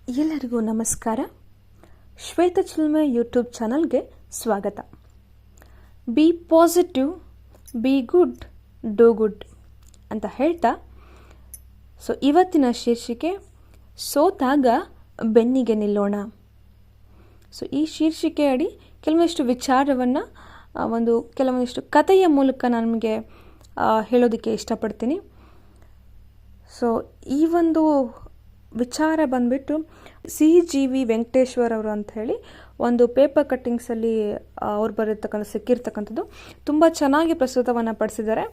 ಎಲ್ಲರಿಗೂ ನಮಸ್ಕಾರ. ಶ್ವೇತ ಚಿಲ್ಮೆ ಯೂಟ್ಯೂಬ್ ಚಾನಲ್ಗೆ ಸ್ವಾಗತ. B positive, be good, do good ಅಂತ ಹೇಳ್ತಾ ಇವತ್ತಿನ ಶೀರ್ಷಿಕೆ ಸೋತಾಗ ಬೆನ್ನಿಗೆ ನಿಲ್ಲೋಣ. ಈ ಶೀರ್ಷಿಕೆ ಅಡಿ ಕೆಲವೊಂದಿಷ್ಟು ವಿಚಾರವನ್ನು ಕೆಲವೊಂದಿಷ್ಟು ಕಥೆಯ ಮೂಲಕ ನಾನು ನಿಮಗೆ ಹೇಳೋದಕ್ಕೆ ಇಷ್ಟಪಡ್ತೀನಿ. ಈ ಒಂದು ವಿಚಾರ ಬಂದ್ಬಿಟ್ಟು CGV ವೆಂಕಟೇಶ್ವರ್ ಅವರು ಅಂತ ಹೇಳಿ ಒಂದು ಪೇಪರ್ ಕಟ್ಟಿಂಗ್ಸಲ್ಲಿ ಅವ್ರು ಸಿಕ್ಕಿರ್ತಕ್ಕಂಥದ್ದು ತುಂಬ ಚೆನ್ನಾಗಿ ಪ್ರಸ್ತುತವನ್ನು ಪಡಿಸಿದ್ದಾರೆ.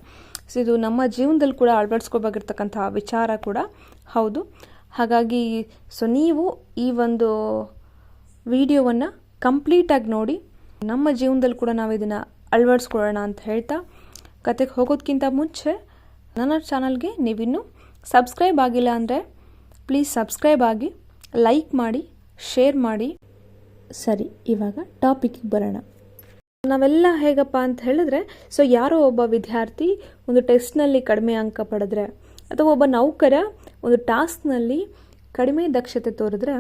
ಇದು ನಮ್ಮ ಜೀವನದಲ್ಲಿ ಕೂಡ ಅಳವಡಿಸ್ಕೋಬೇಕಾಗಿರ್ತಕ್ಕಂಥ ವಿಚಾರ ಕೂಡ ಹೌದು. ಹಾಗಾಗಿ ನೀವು ಈ ಒಂದು ವಿಡಿಯೋವನ್ನು ಕಂಪ್ಲೀಟಾಗಿ ನೋಡಿ ನಮ್ಮ ಜೀವನದಲ್ಲಿ ಕೂಡ ನಾವು ಇದನ್ನು ಅಳವಡಿಸ್ಕೊಳ್ಳೋಣ ಅಂತ ಹೇಳ್ತಾ, ಕತೆಗೆ ಹೋಗೋದಕ್ಕಿಂತ ಮುಂಚೆ ನನ್ನ ಚಾನಲ್ಗೆ ನೀವಿನ್ನೂ ಸಬ್ಸ್ಕ್ರೈಬ್ ಆಗಿಲ್ಲ ಅಂದರೆ ಪ್ಲೀಸ್ ಸಬ್ಸ್ಕ್ರೈಬ್ ಆಗಿ, ಲೈಕ್ ಮಾಡಿ, ಶೇರ್ ಮಾಡಿ. ಸರಿ, ಇವಾಗ ಟಾಪಿಕ್ಗೆ ಬರೋಣ. ನಾವೆಲ್ಲ ಹೇಗಪ್ಪ ಅಂತ ಹೇಳಿದ್ರೆ, ಯಾರೋ ಒಬ್ಬ ವಿದ್ಯಾರ್ಥಿ ಒಂದು ಟೆಸ್ಟ್ನಲ್ಲಿ ಕಡಿಮೆ ಅಂಕ ಪಡೆದ್ರೆ ಅಥವಾ ಒಬ್ಬ ನೌಕರ ಒಂದು ಟಾಸ್ಕ್ನಲ್ಲಿ ಕಡಿಮೆ ದಕ್ಷತೆ ತೋರಿದ್ರೆ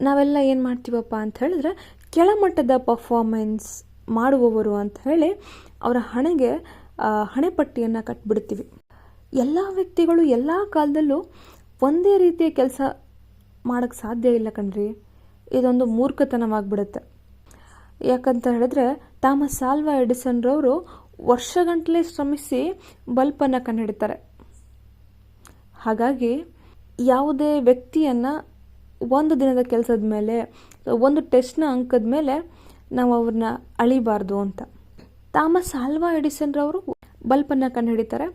ನಾವೆಲ್ಲ ಏನು ಮಾಡ್ತೀವಪ್ಪ ಅಂತ ಹೇಳಿದ್ರೆ, ಕೆಳಮಟ್ಟದ ಪರ್ಫಾರ್ಮೆನ್ಸ್ ಮಾಡುವವರು ಅಂತ ಹೇಳಿ ಅವರ ಹಣೆಪಟ್ಟಿಯನ್ನು ಕಟ್ಬಿಡ್ತೀವಿ. ಎಲ್ಲ ವ್ಯಕ್ತಿಗಳು ಎಲ್ಲ ಕಾಲದಲ್ಲೂ ಒಂದೇ ರೀತಿಯ ಕೆಲಸ ಮಾಡೋಕ್ಕೆ ಸಾಧ್ಯ ಇಲ್ಲ ಕಣ್ರಿ. ಇದೊಂದು ಮೂರ್ಖತನವಾಗಿಬಿಡುತ್ತೆ. ಯಾಕಂತ ಹೇಳಿದ್ರೆ, ಥಾಮಸ್ ಆಲ್ವಾ ಎಡಿಸನ್ರವರು ವರ್ಷಗಟ್ಟಲೆ ಶ್ರಮಿಸಿ ಬಲ್ಬನ್ನು ಕಂಡುಹಿಡಿತಾರೆ. ಹಾಗಾಗಿ ಯಾವುದೇ ವ್ಯಕ್ತಿಯನ್ನು ಒಂದು ದಿನದ ಕೆಲಸದ ಮೇಲೆ, ಒಂದು ಟೆಸ್ಟ್ನ ಅಂಕದ ಮೇಲೆ ನಾವು ಅವ್ರನ್ನ ಅಳಿಬಾರ್ದು ಅಂತ. ಥಾಮಸ್ ಆಲ್ವಾ ಎಡಿಸನ್ರವರು ಬಲ್ಬನ್ನು ಕಂಡುಹಿಡಿತಾರೆ.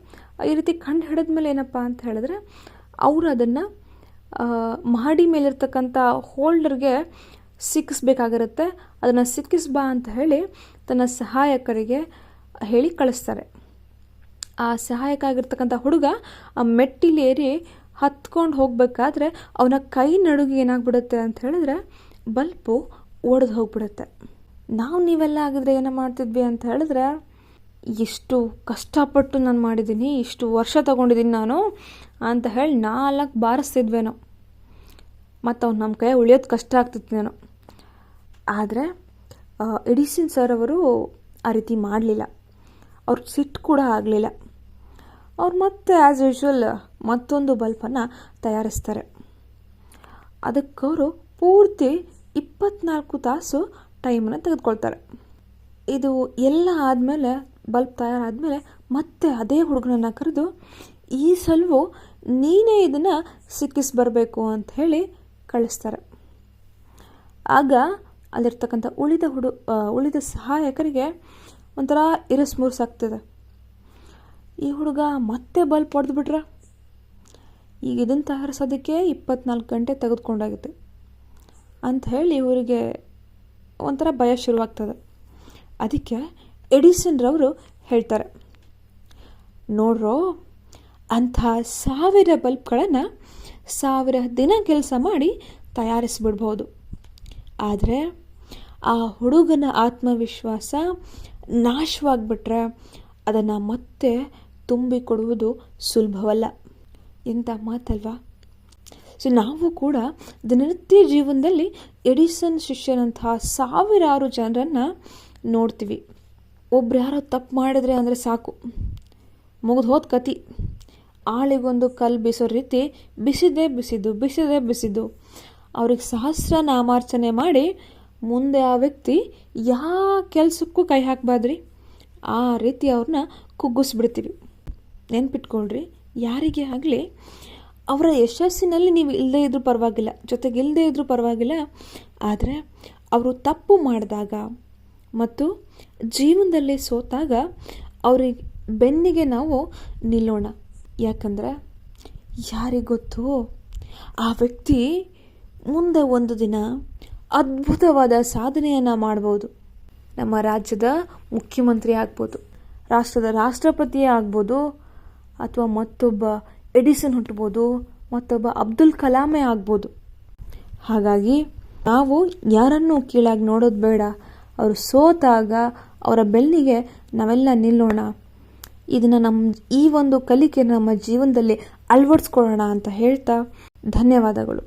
ಈ ರೀತಿ ಕಂಡು ಹಿಡಿದ್ಮೇಲೆ ಏನಪ್ಪ ಅಂತ ಹೇಳಿದ್ರೆ, ಅವರು ಅದನ್ನು ಮಹಡಿ ಮೇಲಿರ್ತಕ್ಕಂಥ ಹೋಲ್ಡರ್ಗೆ ಸಿಕ್ಕಿಸ್ಬೇಕಾಗಿರುತ್ತೆ. ಅದನ್ನು ಸಿಕ್ಕಿಸ್ಬಾ ಅಂತ ಹೇಳಿ ತನ್ನ ಸಹಾಯಕರಿಗೆ ಹೇಳಿ ಕಳಿಸ್ತಾರೆ. ಆ ಸಹಾಯಕ ಆಗಿರ್ತಕ್ಕಂಥ ಹುಡುಗ ಆ ಮೆಟ್ಟಿಲೇರಿ ಹತ್ಕೊಂಡು ಹೋಗಬೇಕಾದ್ರೆ ಅವನ ಕೈ ನಡುಗೆ ಏನಾಗ್ಬಿಡುತ್ತೆ ಅಂತ ಹೇಳಿದ್ರೆ ಬಲ್ಬು ಒಡೆದು ಹೋಗ್ಬಿಡುತ್ತೆ. ನೀವೆಲ್ಲ ಆಗಿದ್ರೆ ಏನೋ ಮಾಡ್ತಿದ್ವಿ ಅಂತ ಹೇಳಿದ್ರೆ, ಇಷ್ಟು ಕಷ್ಟಪಟ್ಟು ನಾನು ಮಾಡಿದ್ದೀನಿ, ಇಷ್ಟು ವರ್ಷ ತಗೊಂಡಿದ್ದೀನಿ ನಾನು ಅಂತ ಹೇಳಿ 4 ಬಾರಿಸ್ತಿದ್ವೇನೋ, ಮತ್ತು ಅವ್ನು ನಮ್ಮ ಕೈ ಉಳಿಯೋದು ಕಷ್ಟ ಆಗ್ತಿತ್ತೇನೋ. ಆದರೆ ಎಡಿಸನ್ ಸರ್ ಅವರು ಆ ರೀತಿ ಮಾಡಲಿಲ್ಲ. ಅವ್ರು ಸಿಟ್ಟು ಕೂಡ ಆಗಲಿಲ್ಲ. ಅವ್ರು ಮತ್ತೆ ಆ್ಯಸ್ ಯೂಶ್ವಲ್ ಮತ್ತೊಂದು ಬಲ್ಬನ್ನು ತಯಾರಿಸ್ತಾರೆ. ಅದಕ್ಕವರು ಪೂರ್ತಿ 24 ತಾಸು ಟೈಮನ್ನು ತೆಗೆದುಕೊಳ್ತಾರೆ. ಇದು ಎಲ್ಲ ಆದಮೇಲೆ, ಬಲ್ಬ್ ತಯಾರಾದಮೇಲೆ ಮತ್ತೆ ಅದೇ ಹುಡುಗನನ್ನು ಕರೆದು, ಈ ಸಲವೂ ನೀನೇ ಇದನ್ನು ಸಿಕ್ಕಿಸ್ಬರಬೇಕು ಅಂತ ಹೇಳಿ ಕಳಿಸ್ತಾರೆ. ಆಗ ಅಲ್ಲಿರ್ತಕ್ಕಂಥ ಉಳಿದ ಸಹಾಯಕರಿಗೆ ಒಂಥರ ಇರಸ್ಮುರ್ಸಾಗ್ತದೆ. ಈ ಹುಡುಗ ಮತ್ತೆ ಬಲ್ಬ್ ಹೊಡೆದ್ಬಿಟ್ರೆ ಈಗ ಇದನ್ನು ತಯಾರಿಸೋದಕ್ಕೆ 24 ಗಂಟೆ ತೆಗೆದುಕೊಂಡಾಗುತ್ತೆ ಅಂತ ಹೇಳಿ ಇವರಿಗೆ ಒಂಥರ ಭಯ ಶುರುವಾಗ್ತದೆ. ಅದಕ್ಕೆ ಎಡಿಸನ್ರವರು ಹೇಳ್ತಾರೆ, ನೋಡ್ರೋ, ಅಂಥ 1000 ಬಲ್ಬ್ಗಳನ್ನು 1000 ದಿನ ಕೆಲಸ ಮಾಡಿ ತಯಾರಿಸಿಬಿಡ್ಬೋದು. ಆದರೆ ಆ ಹುಡುಗನ ಆತ್ಮವಿಶ್ವಾಸ ನಾಶವಾಗಿಬಿಟ್ರೆ ಅದನ್ನು ಮತ್ತೆ ತುಂಬಿಕೊಡುವುದು ಸುಲಭವಲ್ಲ. ಎಂಥ ಮಾತಲ್ವಾ? ನಾವು ಕೂಡ ದಿನನಿತ್ಯ ಜೀವನದಲ್ಲಿ ಎಡಿಸನ್ ಶಿಷ್ಯರಂತಹ 1000 ಜನರನ್ನು ನೋಡ್ತೀವಿ. ಒಬ್ರು ಯಾರೋ ತಪ್ಪು ಮಾಡಿದ್ರೆ ಅಂದರೆ ಸಾಕು, ಮುಗಿದು ಹೋದ ಕತಿ. ಆಳಿಗೊಂದು ಕಲ್ಲು ಬೀಸೋ ರೀತಿ ಬಿಸಿದ್ದು ಅವ್ರಿಗೆ ಸಹಸ್ರ ನಾಮಾರ್ಚನೆ ಮಾಡಿ ಮುಂದೆ ಆ ವ್ಯಕ್ತಿ ಯಾವ ಕೆಲಸಕ್ಕೂ ಕೈ ಹಾಕಬಾರ್ದ್ರಿ, ಆ ರೀತಿ ಅವ್ರನ್ನ ಕುಗ್ಗಿಸ್ಬಿಡ್ತೀವಿ. ನೆನ್ಪಿಟ್ಕೊಳ್ರಿ, ಯಾರಿಗೆ ಆಗಲಿ ಅವರ ಯಶಸ್ಸಿನಲ್ಲಿ ನೀವು ಇಲ್ಲದೇ ಇದ್ರೂ ಪರವಾಗಿಲ್ಲ, ಜೊತೆಗೆ ಇಲ್ಲದೇ ಇದ್ರೂ ಪರವಾಗಿಲ್ಲ. ಆದರೆ ಅವರು ತಪ್ಪು ಮಾಡಿದಾಗ ಮತ್ತು ಜೀವನದಲ್ಲಿ ಸೋತಾಗ ಅವ್ರಿಗೆ ಬೆನ್ನಿಗೆ ನಾವು ನಿಲ್ಲೋಣ. ಯಾಕಂದರೆ ಯಾರಿಗೊತ್ತು, ಆ ವ್ಯಕ್ತಿ ಮುಂದೆ ಒಂದು ದಿನ ಅದ್ಭುತವಾದ ಸಾಧನೆಯನ್ನು ಮಾಡ್ಬೋದು. ನಮ್ಮ ರಾಜ್ಯದ ಮುಖ್ಯಮಂತ್ರಿ ಆಗ್ಬೋದು, ರಾಷ್ಟ್ರದ ರಾಷ್ಟ್ರಪತಿಯೇ ಆಗ್ಬೋದು, ಅಥವಾ ಮತ್ತೊಬ್ಬ ಎಡಿಸನ್ ಹುಟ್ಟಬೋದು, ಮತ್ತೊಬ್ಬ ಅಬ್ದುಲ್ ಕಲಾಮೇ ಆಗ್ಬೋದು. ಹಾಗಾಗಿ ನಾವು ಯಾರನ್ನೂ ಕೀಳಾಗಿ ನೋಡೋದು ಬೇಡ. ಅವರು ಸೋತಾಗ ಅವರ ಬೆನ್ನಿಗೆ ನಾವೆಲ್ಲ ನಿಲ್ಲೋಣ. ಇದನ್ನು ಈ ಒಂದು ಕಲಿಕೆ ನಮ್ಮ ಜೀವನದಲ್ಲಿ ಅಳವಡಿಸ್ಕೊಳ್ಳೋಣ ಅಂತ ಹೇಳ್ತಾ ಧನ್ಯವಾದಗಳು.